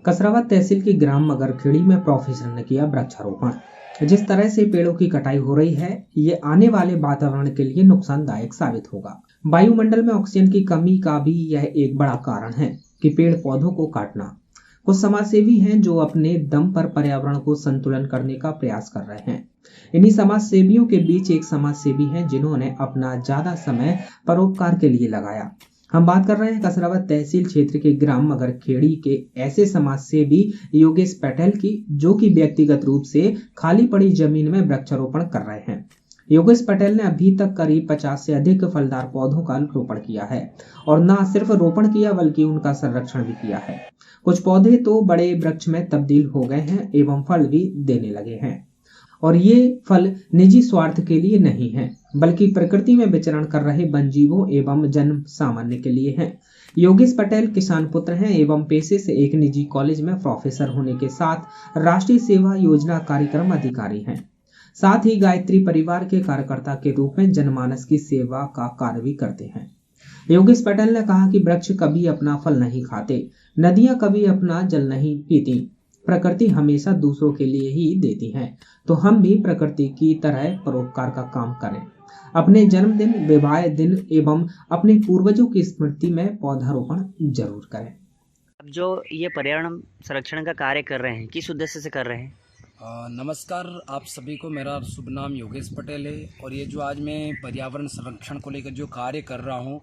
कसरावद तहसील की ग्राम मगरखेड़ी में प्रोफेसर ने किया वृक्षारोपण। जिस तरह से पेड़ों की कटाई हो रही है, ये आने वाले वातावरण के लिए नुकसानदायक साबित होगा। वायुमंडल में ऑक्सीजन की कमी का भी यह एक बड़ा कारण है कि पेड़ पौधों को काटना। कुछ समाजसेवी हैं जो अपने दम पर पर्यावरण को संतुलन करने का प्रयास कर रहे हैं। इन्हीं समाजसेवियों के बीच एक समाजसेवी हैं जिन्होंने अपना ज्यादा समय परोपकार के लिए लगाया। हम बात कर रहे हैं कसरावद तहसील क्षेत्र के ग्राम मगरखेड़ी के ऐसे समाज सेवी योगेश पटेल की, जो कि व्यक्तिगत रूप से खाली पड़ी जमीन में वृक्षारोपण कर रहे हैं। योगेश पटेल ने अभी तक करीब 50 से अधिक फलदार पौधों का रोपण किया है और न सिर्फ रोपण किया बल्कि उनका संरक्षण भी किया है। कुछ पौधे तो बड़े वृक्ष में तब्दील हो गए हैं एवं फल भी देने लगे हैं, और ये फल निजी स्वार्थ के लिए नहीं है बल्कि प्रकृति में विचरण कर रहे वन जीवों एवं जन सामान्य के लिए हैं। योगेश पटेल किसान पुत्र हैं एवं पेशे से एक निजी कॉलेज में प्रोफेसर होने के साथ राष्ट्रीय सेवा योजना कार्यक्रम अधिकारी हैं। साथ ही गायत्री परिवार के कार्यकर्ता के रूप में जनमानस की सेवा का कार्य भी करते हैं। योगेश पटेल ने कहा कि वृक्ष कभी अपना फल नहीं खाते, नदियां कभी अपना जल नहीं पीती, प्रकृति हमेशा दूसरों के लिए ही देती है। तो हम भी प्रकृति की तरह परोपकार का काम करें। अपने जन्मदिन, विवाह दिन एवं अपने पूर्वजों की स्मृति में पौधारोपण जरूर करें। अब जो ये पर्यावरण संरक्षण का कार्य कर रहे हैं, किस उद्देश्य से कर रहे हैं? नमस्कार आप सभी को। मेरा शुभ नाम योगेश पटेल है और ये जो आज मैं पर्यावरण संरक्षण को लेकर जो कार्य कर रहा हूँ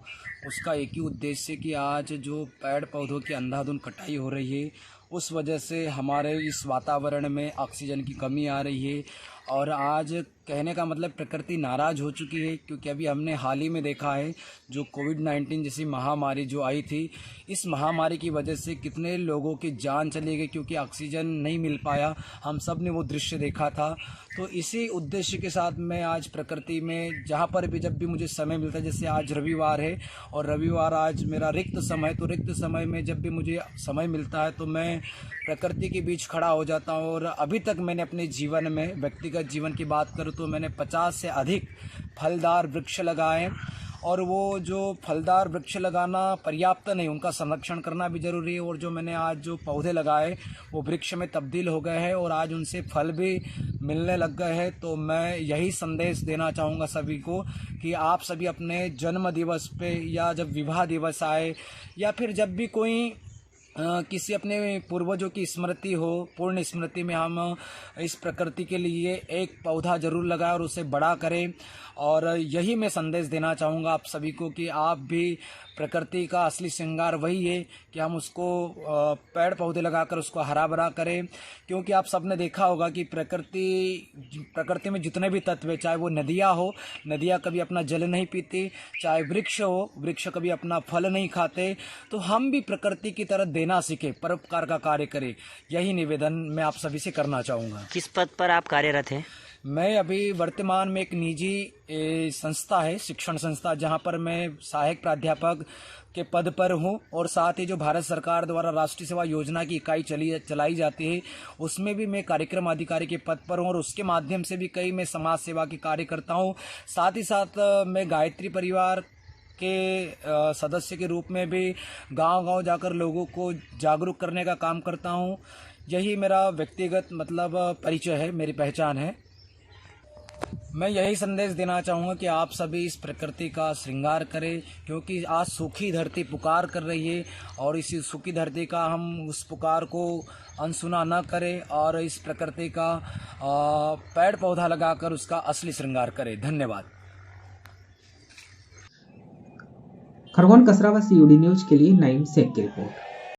उसका एक ही उद्देश्य है कि आज जो पेड़ पौधों की अंधाधुंध कटाई हो रही है उस वजह से हमारे इस वातावरण में ऑक्सीजन की कमी आ रही है। और आज कहने का मतलब प्रकृति नाराज़ हो चुकी है, क्योंकि अभी हमने हाल ही में देखा है जो कोविड-19 जैसी महामारी जो आई थी, इस महामारी की वजह से कितने लोगों की जान चली गई क्योंकि ऑक्सीजन नहीं मिल पाया। हम सब ने वो दृश्य देखा था। तो इसी उद्देश्य के साथ मैं आज प्रकृति में जहाँ पर भी जब भी मुझे समय मिलता है, जैसे आज रविवार है और रविवार आज मेरा रिक्त समय, तो रिक्त समय में जब भी मुझे समय मिलता है तो मैं प्रकृति के बीच खड़ा हो जाता हूँ। और अभी तक मैंने अपने जीवन में, व्यक्तिगत जीवन की बात करूँ तो मैंने 50 से अधिक फलदार वृक्ष लगाए। और वो जो फलदार वृक्ष लगाना पर्याप्त नहीं, उनका संरक्षण करना भी ज़रूरी है। और जो मैंने आज जो पौधे लगाए वो वृक्ष में तब्दील हो गए हैं और आज उनसे फल भी मिलने लग गए हैं। तो मैं यही संदेश देना चाहूँगा सभी को कि आप सभी अपने जन्म दिवस पे या जब विवाह दिवस आए या फिर जब भी कोई किसी अपने पूर्वजों की स्मृति हो, पूर्ण स्मृति में हम इस प्रकृति के लिए एक पौधा जरूर लगाएं और उसे बड़ा करें। और यही मैं संदेश देना चाहूँगा आप सभी को कि आप भी, प्रकृति का असली श्रृंगार वही है कि हम उसको पेड़ पौधे लगाकर उसको हरा भरा करें। क्योंकि आप सबने देखा होगा कि प्रकृति में जितने भी तत्व है, चाहे वो नदियाँ हो, नदियाँ कभी अपना जल नहीं पीती, चाहे वृक्ष हो, वृक्ष कभी अपना फल नहीं खाते। तो हम भी प्रकृति की तरह देना सीखें, परोपकार का कार्य करें। यही निवेदन मैं आप सभी से करना चाहूँगा। किस पद पर आप कार्यरत हैं? मैं अभी वर्तमान में एक निजी संस्था है, शिक्षण संस्था, जहां पर मैं सहायक प्राध्यापक के पद पर हूं। और साथ ही जो भारत सरकार द्वारा राष्ट्रीय सेवा योजना की इकाई चलाई जाती है उसमें भी मैं कार्यक्रम अधिकारी के पद पर हूं और उसके माध्यम से भी कई मैं समाज सेवा के कार्य करता हूं। साथ ही साथ मैं गायत्री परिवार के सदस्य के रूप में भी गांव-गांव जाकर लोगों को जागरूक करने का काम करता हूं। यही मेरा व्यक्तिगत परिचय है, मेरी पहचान है। मैं यही संदेश देना चाहूँगा कि आप सभी इस प्रकृति का श्रृंगार करें, क्योंकि आज सूखी धरती पुकार कर रही है और इसी सूखी धरती का हम उस पुकार को अनसुना न करें और इस प्रकृति का पेड़ पौधा लगाकर उसका असली श्रृंगार करें। धन्यवाद। खरगोन कसरावद COD न्यूज के लिए नईम शेख की रिपोर्ट।